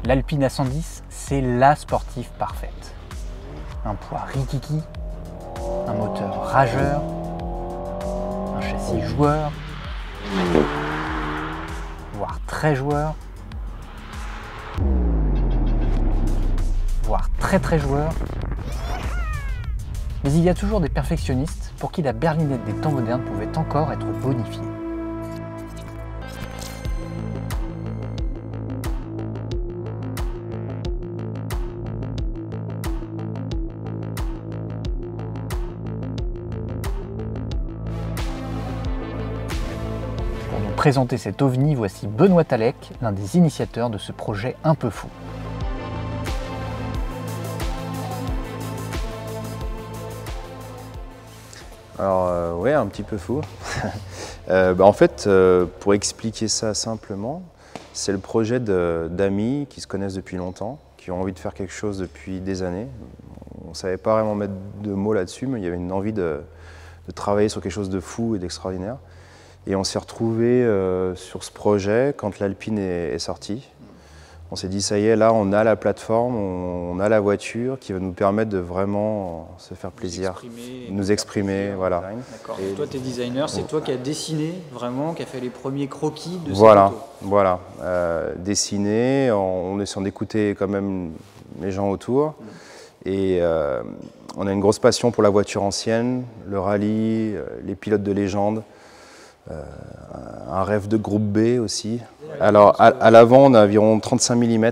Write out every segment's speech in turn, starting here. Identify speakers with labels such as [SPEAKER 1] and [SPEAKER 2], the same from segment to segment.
[SPEAKER 1] L'Alpine A110, c'est la sportive parfaite. Un poids rikiki, un moteur rageur, un châssis joueur, voire très joueur, voire très joueur. Mais il y a toujours des perfectionnistes pour qui la berlinette des temps modernes pouvait encore être bonifiée. Pour nous présenter cet ovni, voici Benoît Talec, l'un des initiateurs de ce projet un peu fou.
[SPEAKER 2] Alors ouais, un petit peu fou. En fait, pour expliquer ça simplement, c'est le projet d'amis qui se connaissent depuis longtemps, qui ont envie de faire quelque chose depuis des années. On ne savait pas vraiment mettre de mots là-dessus, mais il y avait une envie de travailler sur quelque chose de fou et d'extraordinaire. Et on s'est retrouvés sur ce projet quand l'Alpine est sortie. On s'est dit, ça y est, là, on a la plateforme, on a la voiture qui va nous permettre de vraiment se faire plaisir, nous exprimer, voilà.
[SPEAKER 3] D'accord. Et toi, tu es designer, c'est toi qui as dessiné vraiment, qui a fait les premiers croquis de cette auto.
[SPEAKER 2] Voilà. Dessiner, en essayant d'écouter quand même les gens autour. Et on a une grosse passion pour la voiture ancienne, le rallye, les pilotes de légende. Un rêve de groupe B aussi. Alors à l'avant on a environ 35 mm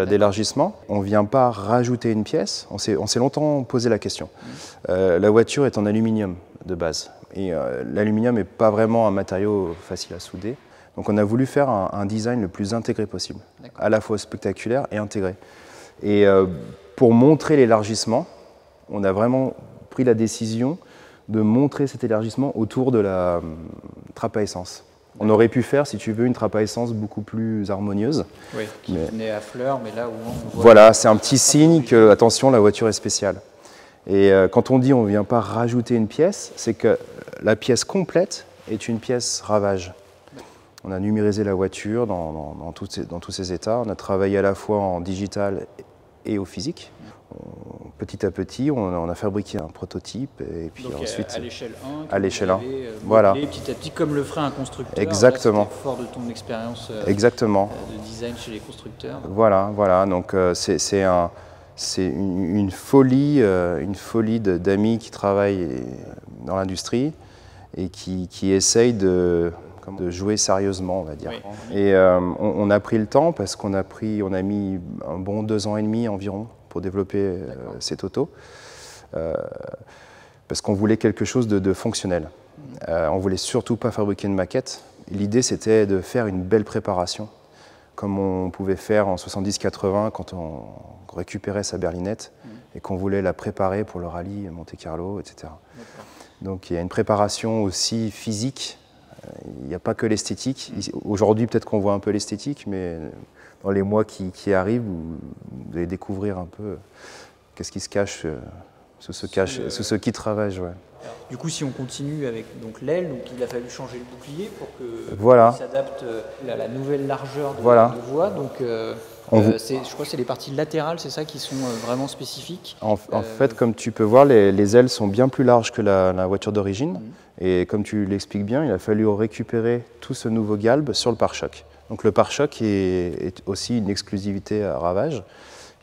[SPEAKER 2] d'élargissement. On ne vient pas rajouter une pièce, on s'est longtemps posé la question. La voiture est en aluminium de base et l'aluminium n'est pas vraiment un matériau facile à souder. Donc on a voulu faire un design le plus intégré possible, à la fois spectaculaire et intégré. Et pour montrer l'élargissement, on a vraiment pris la décision de montrer cet élargissement autour de la trappe à essence. On aurait pu faire, si tu veux, une trappe à essence beaucoup plus harmonieuse.
[SPEAKER 3] Oui, qui venait à fleur, mais là où on voit...
[SPEAKER 2] Voilà, c'est un petit signe que, attention, la voiture est spéciale. Et quand on dit on ne vient pas rajouter une pièce, c'est que la pièce complète est une pièce ravage. On a numérisé la voiture dans tous ses états. On a travaillé à la fois en digital et au physique. Petit à petit, on a fabriqué un prototype et puis
[SPEAKER 3] donc
[SPEAKER 2] ensuite
[SPEAKER 3] à l'échelle 1,
[SPEAKER 2] à l'échelle 1.
[SPEAKER 3] Voilà. Petit à petit, comme le ferait un constructeur.
[SPEAKER 2] Exactement.
[SPEAKER 3] Là, fort de ton expérience
[SPEAKER 2] Exactement.
[SPEAKER 3] De design chez les constructeurs.
[SPEAKER 2] Voilà. Donc c'est une folie d'amis qui travaillent dans l'industrie et qui essayent de jouer sérieusement, on va dire. Oui. Et on a pris le temps parce qu'on a mis un bon 2 ans et demi environ pour développer cette auto, parce qu'on voulait quelque chose de fonctionnel. On ne voulait surtout pas fabriquer une maquette. L'idée, c'était de faire une belle préparation, comme on pouvait faire en 70-80 quand on récupérait sa berlinette et qu'on voulait la préparer pour le rallye Monte-Carlo, etc. Donc il y a une préparation aussi physique. Il n'y a pas que l'esthétique. Aujourd'hui, peut-être qu'on voit un peu l'esthétique, mais dans les mois qui arrivent, vous allez découvrir un peu qu'est-ce qui se cache sous ce kit ravage. Ouais.
[SPEAKER 3] Du coup, si on continue avec l'aile, il a fallu changer le bouclier pour qu'il s'adapte à la nouvelle largeur de voie. Donc, je crois que c'est les parties latérales, c'est ça, qui sont vraiment spécifiques.
[SPEAKER 2] En fait, comme tu peux voir, les ailes sont bien plus larges que la voiture d'origine. Et comme tu l'expliques bien, il a fallu récupérer tout ce nouveau galbe sur le pare-choc. Donc le pare-choc est aussi une exclusivité à Ravage.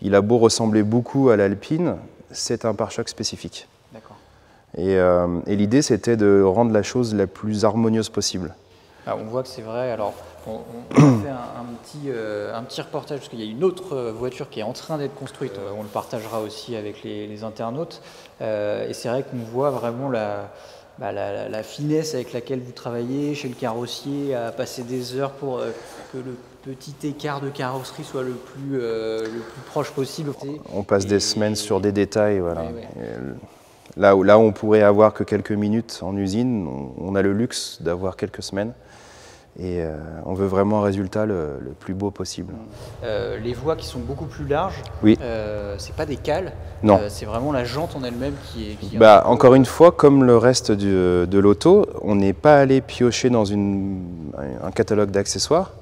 [SPEAKER 2] Il a beau ressembler beaucoup à l'Alpine, c'est un pare-choc spécifique.
[SPEAKER 3] D'accord.
[SPEAKER 2] Et l'idée, c'était de rendre la chose la plus harmonieuse possible.
[SPEAKER 3] Ah, on voit que c'est vrai. Alors, on a fait un petit reportage, parce qu'il y a une autre voiture qui est en train d'être construite. On le partagera aussi avec les internautes. Et c'est vrai qu'on voit vraiment la finesse avec laquelle vous travaillez chez le carrossier, à passer des heures pour que le petit écart de carrosserie soit le plus proche possible.
[SPEAKER 2] On passe des semaines sur des détails, voilà. Là où on pourrait avoir que quelques minutes en usine, on a le luxe d'avoir quelques semaines. Et on veut vraiment un résultat le plus beau possible.
[SPEAKER 3] Les voies qui sont beaucoup plus larges,
[SPEAKER 2] oui.
[SPEAKER 3] C'est pas des cales, c'est vraiment la jante en elle-même qui est...
[SPEAKER 2] Encore une fois, comme le reste de l'auto, on n'est pas allé piocher dans un catalogue d'accessoires.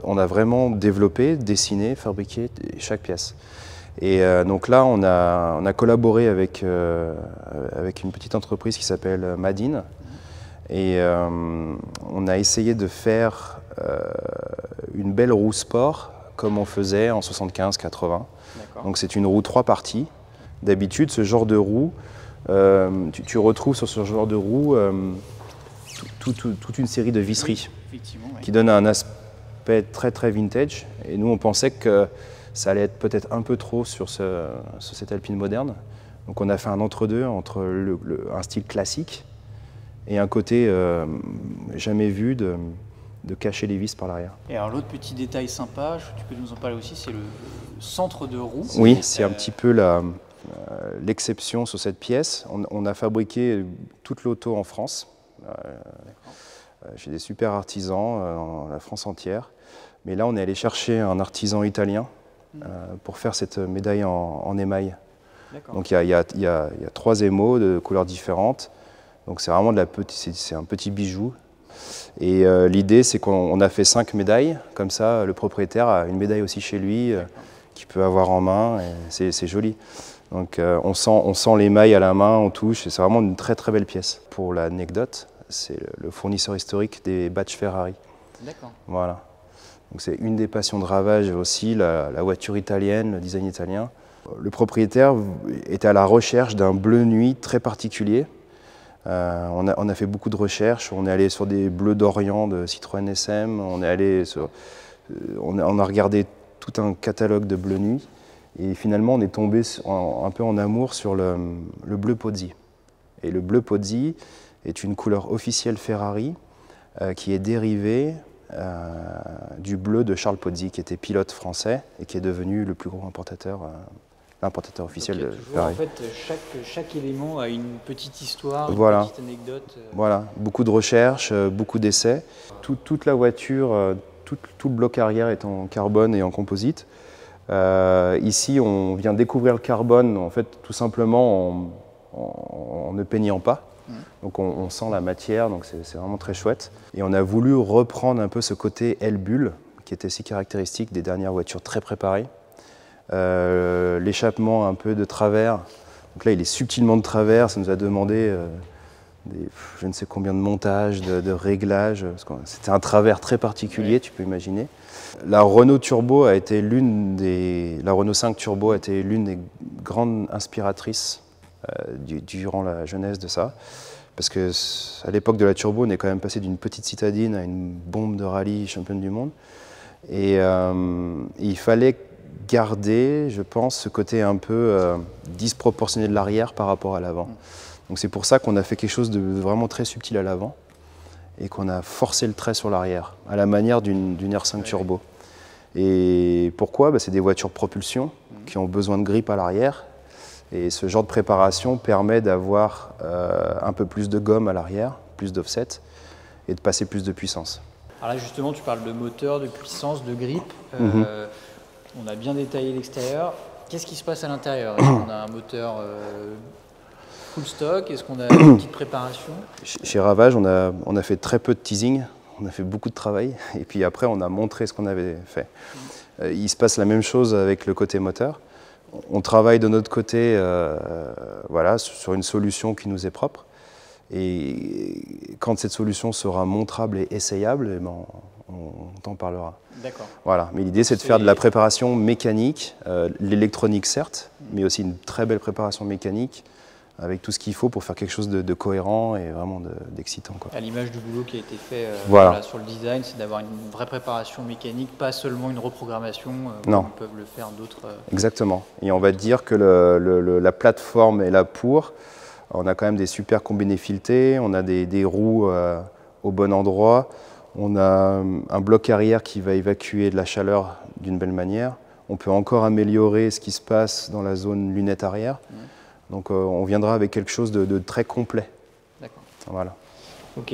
[SPEAKER 2] On a vraiment développé, dessiné, fabriqué chaque pièce. Et donc là, on a collaboré avec une petite entreprise qui s'appelle Madin. Et on a essayé de faire une belle roue sport comme on faisait en 75-80. Donc c'est une roue 3 parties. D'habitude, ce genre de roue, tu retrouves sur ce genre de roue toute une série de visseries qui donnent un aspect très très vintage. Et nous, on pensait que ça allait être peut-être un peu trop sur cette Alpine moderne. Donc on a fait un entre-deux entre un style classique et un côté jamais vu de cacher les vis par l'arrière.
[SPEAKER 3] Et alors l'autre petit détail sympa, tu peux nous en parler aussi, c'est le centre de roue.
[SPEAKER 2] Oui, c'est un petit peu l'exception sur cette pièce. On a fabriqué toute l'auto en France. J'ai des super artisans dans la France entière. Mais là, on est allé chercher un artisan italien pour faire cette médaille en émail. Donc il y a 3 émaux de couleurs différentes. Donc c'est vraiment c'est un petit bijou. Et l'idée, c'est qu'on a fait 5 médailles. Comme ça, le propriétaire a une médaille aussi chez lui qu'il peut avoir en main. C'est joli. Donc on sent l'émail à la main, on touche. Et c'est vraiment une très très belle pièce. Pour l'anecdote, c'est le fournisseur historique des badges Ferrari.
[SPEAKER 3] D'accord.
[SPEAKER 2] Voilà. Donc c'est une des passions de Ravage aussi, la voiture italienne, le design italien. Le propriétaire était à la recherche d'un bleu nuit très particulier. On a fait beaucoup de recherches, on est allé sur des bleus d'Orient de Citroën SM, on a regardé tout un catalogue de bleus nuit et finalement on est tombé un peu en amour sur le bleu Pozzi. Et le bleu Pozzi est une couleur officielle Ferrari qui est dérivée du bleu de Charles Pozzi, qui était pilote français et qui est devenu le plus gros importateur. L'importateur officiel de Ferrari.
[SPEAKER 3] En fait, chaque élément a une petite histoire, une petite anecdote.
[SPEAKER 2] Voilà, beaucoup de recherches, beaucoup d'essais. Toute la voiture, tout le bloc arrière est en carbone et en composite. Ici, on vient découvrir le carbone, en fait, tout simplement en ne peignant pas. Donc on sent la matière, donc c'est vraiment très chouette. Et on a voulu reprendre un peu ce côté aile-bulle, qui était si caractéristique des dernières voitures très préparées. L'échappement un peu de travers, donc là il est subtilement de travers, ça nous a demandé je ne sais combien de montages, de réglages, c'était un travers très particulier, tu peux imaginer. La Renault Turbo a été la Renault 5 Turbo a été l'une des grandes inspiratrices durant la jeunesse de ça, parce que à l'époque de la Turbo, on est quand même passé d'une petite citadine à une bombe de rallye championne du monde, et il fallait garder, je pense, ce côté un peu disproportionné de l'arrière par rapport à l'avant. Donc c'est pour ça qu'on a fait quelque chose de vraiment très subtil à l'avant et qu'on a forcé le trait sur l'arrière, à la manière d'une R5 Turbo. Et pourquoi ? C'est des voitures de propulsion qui ont besoin de grippe à l'arrière. Et ce genre de préparation permet d'avoir un peu plus de gomme à l'arrière, plus d'offset, et de passer plus de puissance.
[SPEAKER 3] Alors là justement, tu parles de moteur, de puissance, de grippe. On a bien détaillé l'extérieur. Qu'est-ce qui se passe à l'intérieur? Est-ce qu'on a un moteur full stock? Est-ce qu'on a une petite préparation?
[SPEAKER 2] Chez Ravage, on a fait très peu de teasing. On a fait beaucoup de travail. Et puis après, on a montré ce qu'on avait fait. Il se passe la même chose avec le côté moteur. On travaille de notre côté voilà, sur une solution qui nous est propre. Et quand cette solution sera montrable et essayable, eh ben, on t'en parlera.
[SPEAKER 3] D'accord.
[SPEAKER 2] Voilà. Mais l'idée, c'est de faire de la préparation mécanique, l'électronique certes, mais aussi une très belle préparation mécanique, avec tout ce qu'il faut pour faire quelque chose de cohérent et vraiment d'excitant.
[SPEAKER 3] À l'image du boulot qui a été fait
[SPEAKER 2] voilà.
[SPEAKER 3] Sur le design, c'est d'avoir une vraie préparation mécanique, pas seulement une reprogrammation,
[SPEAKER 2] non.
[SPEAKER 3] comme peuvent le faire d'autres.
[SPEAKER 2] Exactement. Et on va dire que la plateforme est là pour. On a quand même des super combinés filetés, on a des roues au bon endroit, on a un bloc arrière qui va évacuer de la chaleur d'une belle manière. On peut encore améliorer ce qui se passe dans la zone lunette arrière. Donc on viendra avec quelque chose de très complet.
[SPEAKER 3] D'accord.
[SPEAKER 2] Voilà.
[SPEAKER 3] Ok.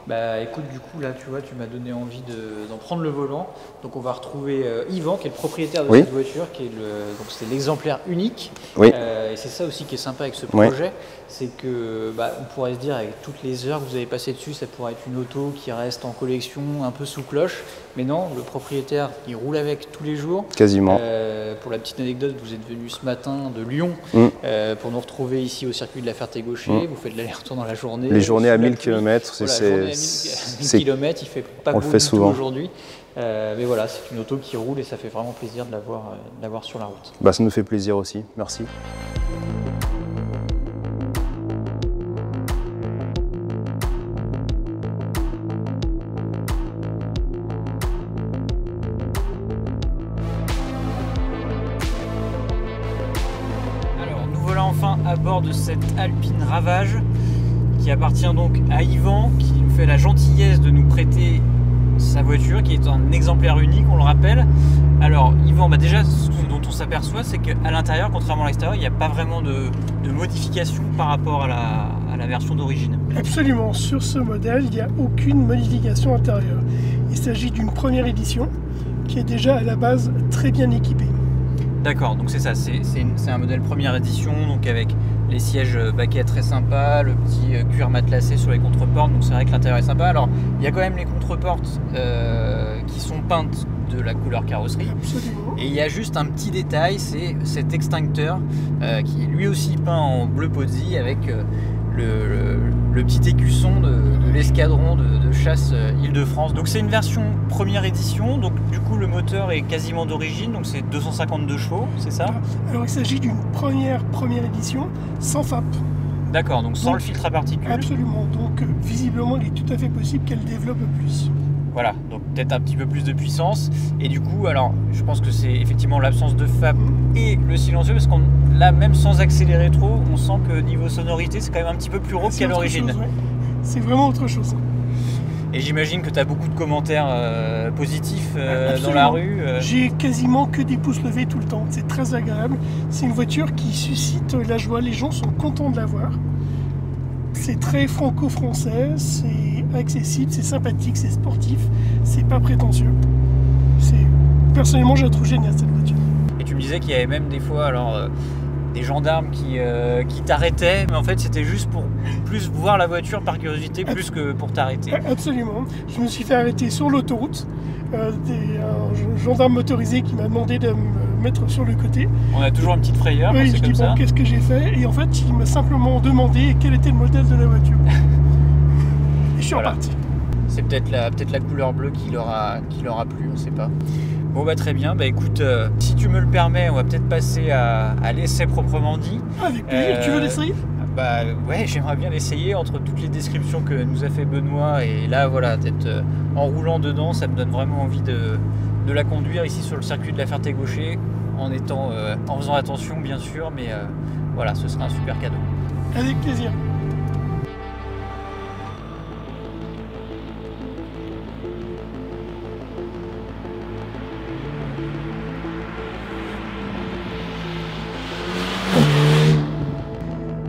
[SPEAKER 3] Bah écoute, du coup là tu vois, tu m'as donné envie d'en prendre le volant. Donc on va retrouver Yvan qui est le propriétaire de cette voiture, qui est donc c'est l'exemplaire unique.
[SPEAKER 2] Oui.
[SPEAKER 3] Et c'est ça aussi qui est sympa avec ce projet, c'est que on pourrait se dire avec toutes les heures que vous avez passées dessus, ça pourrait être une auto qui reste en collection un peu sous cloche. Mais non, le propriétaire il roule avec tous les jours.
[SPEAKER 2] Quasiment.
[SPEAKER 3] Pour la petite anecdote, vous êtes venu ce matin de Lyon pour nous retrouver ici au circuit de la Ferté-Gaucher. Vous faites l'aller-retour dans la journée.
[SPEAKER 2] Les journées à 1000 km,
[SPEAKER 3] c'est 1000 km, il fait pas beau du tout aujourd'hui. Mais voilà, c'est une auto qui roule et ça fait vraiment plaisir de l'avoir sur la route.
[SPEAKER 2] Bah, ça nous fait plaisir aussi, merci.
[SPEAKER 3] Alors, nous voilà enfin à bord de cette Alpine Ravage qui appartient donc à Yvan, qui nous fait la gentillesse de nous prêter sa voiture, qui est un exemplaire unique, on le rappelle. Alors Yvan, déjà ce dont on s'aperçoit, c'est qu'à l'intérieur, contrairement à l'extérieur, il n'y a pas vraiment de modification par rapport à la version d'origine.
[SPEAKER 4] Absolument, sur ce modèle, il n'y a aucune modification intérieure. Il s'agit d'une première édition qui est déjà à la base très bien équipée.
[SPEAKER 3] D'accord, donc c'est ça, c'est un modèle première édition, donc avec les sièges baquets très sympas, le petit cuir matelassé sur les contreportes, donc c'est vrai que l'intérieur est sympa. Alors il y a quand même les contreportes qui sont peintes de la couleur carrosserie.
[SPEAKER 4] Absolument.
[SPEAKER 3] Et il y a juste un petit détail, c'est cet extincteur qui est lui aussi peint en bleu Pozzi avec le petit écusson de l'escadron de chasse Île-de-France. Donc c'est une version première édition, donc du coup le moteur est quasiment d'origine, donc c'est 252 chevaux, c'est ça?
[SPEAKER 4] Alors il s'agit d'une première édition sans FAP.
[SPEAKER 3] D'accord, donc sans le filtre à particules.
[SPEAKER 4] Absolument, donc visiblement il est tout à fait possible qu'elle développe plus.
[SPEAKER 3] Voilà, donc peut-être un petit peu plus de puissance. Et du coup, alors je pense que c'est effectivement l'absence de FAP et le silencieux, parce qu'on là, même sans accélérer trop, on sent que niveau sonorité, c'est quand même un petit peu plus rauque qu'à l'origine.
[SPEAKER 4] Ouais. C'est vraiment autre chose.
[SPEAKER 3] Et j'imagine que tu as beaucoup de commentaires positifs dans la rue.
[SPEAKER 4] J'ai quasiment que des pouces levés tout le temps. C'est très agréable. C'est une voiture qui suscite la joie. Les gens sont contents de l'avoir. C'est très franco-français, c'est accessible, c'est sympathique, c'est sportif, c'est pas prétentieux. Personnellement, je la trouve géniale cette voiture.
[SPEAKER 3] Et tu me disais qu'il y avait même des fois des gendarmes qui t'arrêtaient, mais en fait c'était juste pour plus voir la voiture par curiosité, plus que pour t'arrêter.
[SPEAKER 4] Absolument. Je me suis fait arrêter sur l'autoroute. Un gendarme motorisé qui m'a demandé de me mettre sur le côté.
[SPEAKER 3] On a toujours une petite frayeur,
[SPEAKER 4] oui,
[SPEAKER 3] c'est comme ça.
[SPEAKER 4] Qu'est-ce que j'ai fait? Et en fait, il m'a simplement demandé quel était le modèle de la voiture. Et je suis reparti.
[SPEAKER 3] C'est peut-être la couleur bleue qui leur a plu, on ne sait pas. Bon bah très bien, bah écoute, si tu me le permets, on va peut-être passer à l'essai proprement dit.
[SPEAKER 4] Avec plaisir, tu veux l'essayer?
[SPEAKER 3] Bah ouais, j'aimerais bien l'essayer entre toutes les descriptions que nous a fait Benoît et là voilà, d'être en roulant dedans, ça me donne vraiment envie de la conduire ici sur le circuit de la Ferté-Gaucher en faisant attention bien sûr, mais voilà, ce sera un super cadeau.
[SPEAKER 4] Avec plaisir.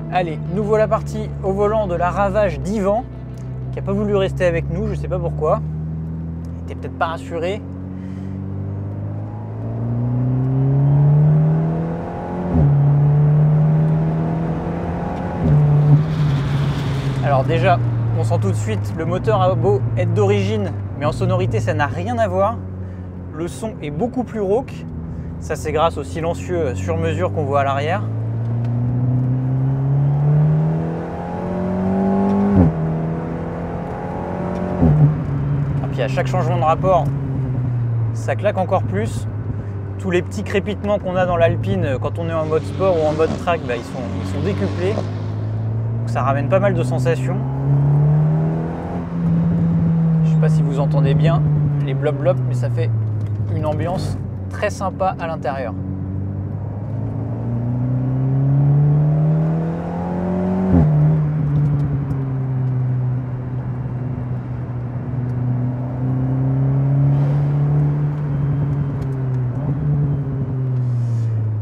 [SPEAKER 3] Allez, nous voilà partis au volant de la Ravage d'Yvan, qui n'a pas voulu rester avec nous, je sais pas pourquoi. Il était peut-être pas rassuré. Alors déjà, on sent tout de suite, le moteur a beau être d'origine, mais en sonorité ça n'a rien à voir. Le son est beaucoup plus rauque, ça c'est grâce au silencieux sur mesure qu'on voit à l'arrière. Et puis à chaque changement de rapport, ça claque encore plus. Tous les petits crépitements qu'on a dans l'Alpine quand on est en mode sport ou en mode track, bah, ils sont décuplés. Donc ça ramène pas mal de sensations. Je sais pas si vous entendez bien les blops-blops, mais ça fait une ambiance très sympa à l'intérieur.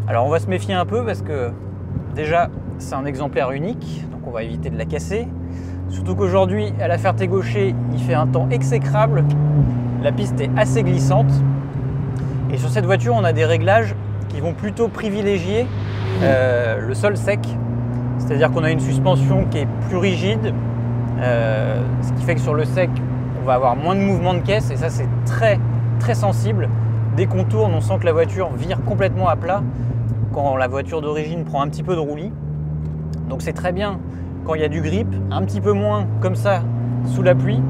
[SPEAKER 3] Alors on va se méfier un peu parce que déjà c'est un exemplaire unique, donc on va éviter de la casser. Surtout qu'aujourd'hui, à la Ferté-Gaucher, il fait un temps exécrable. La piste est assez glissante. Et sur cette voiture, on a des réglages qui vont plutôt privilégier le sol sec. C'est-à-dire qu'on a une suspension qui est plus rigide, ce qui fait que sur le sec, on va avoir moins de mouvement de caisse. Et ça, c'est très, très sensible. Dès qu'on tourne, on sent que la voiture vire complètement à plat quand la voiture d'origine prend un petit peu de roulis. Donc c'est très bien quand il y a du grip, un petit peu moins comme ça sous la pluie.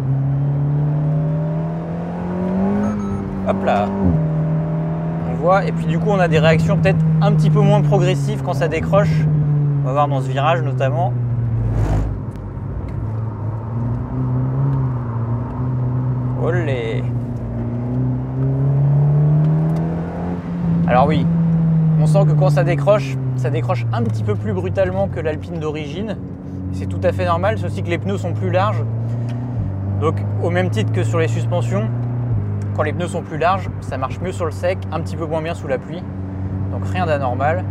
[SPEAKER 3] Hop là, on voit, et puis du coup on a des réactions peut-être un petit peu moins progressives quand ça décroche. On va voir dans ce virage notamment. Olé. Alors oui, on sent que quand ça décroche un petit peu plus brutalement que l'Alpine d'origine. C'est tout à fait normal, c'est aussi que les pneus sont plus larges. Donc au même titre que sur les suspensions, quand les pneus sont plus larges, ça marche mieux sur le sec, un petit peu moins bien sous la pluie. Donc rien d'anormal.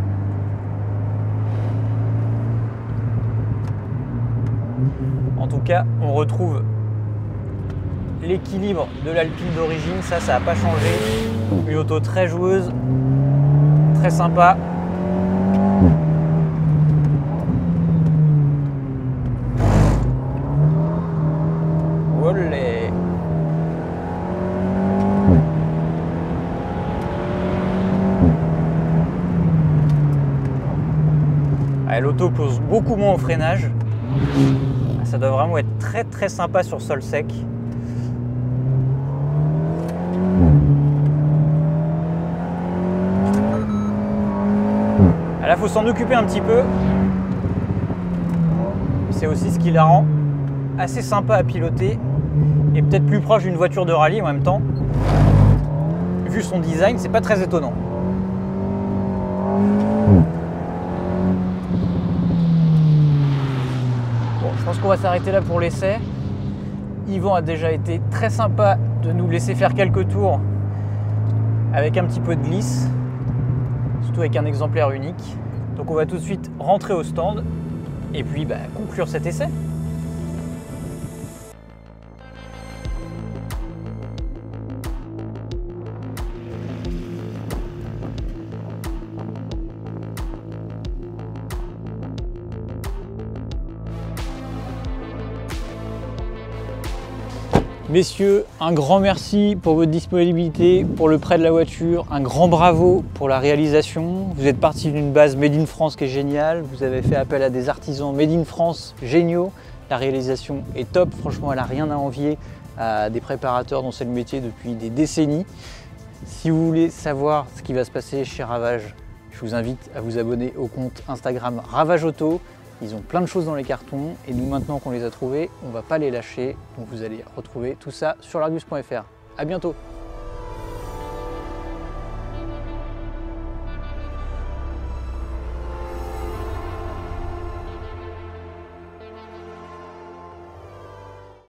[SPEAKER 3] En tout cas, on retrouve l'équilibre de l'Alpine d'origine, ça n'a pas changé. Une auto très joueuse, très sympa. Olé. L'auto pose beaucoup moins au freinage. Ça doit vraiment être très très sympa sur sol sec. Là, il faut s'en occuper un petit peu. C'est aussi ce qui la rend assez sympa à piloter et peut-être plus proche d'une voiture de rallye en même temps. Vu son design, c'est pas très étonnant. Bon, je pense qu'on va s'arrêter là pour l'essai. Yvan a déjà été très sympa de nous laisser faire quelques tours avec un petit peu de glisse, surtout avec un exemplaire unique. Donc on va tout de suite rentrer au stand et puis conclure cet essai. Messieurs, un grand merci pour votre disponibilité, pour le prêt de la voiture, un grand bravo pour la réalisation. Vous êtes parti d'une base Made in France qui est géniale, vous avez fait appel à des artisans Made in France géniaux. La réalisation est top, franchement elle n'a rien à envier à des préparateurs dont c'est le métier depuis des décennies. Si vous voulez savoir ce qui va se passer chez Ravage, je vous invite à vous abonner au compte Instagram Ravage Auto. Ils ont plein de choses dans les cartons et nous, maintenant qu'on les a trouvés, on ne va pas les lâcher. Donc vous allez retrouver tout ça sur largus.fr. À bientôt.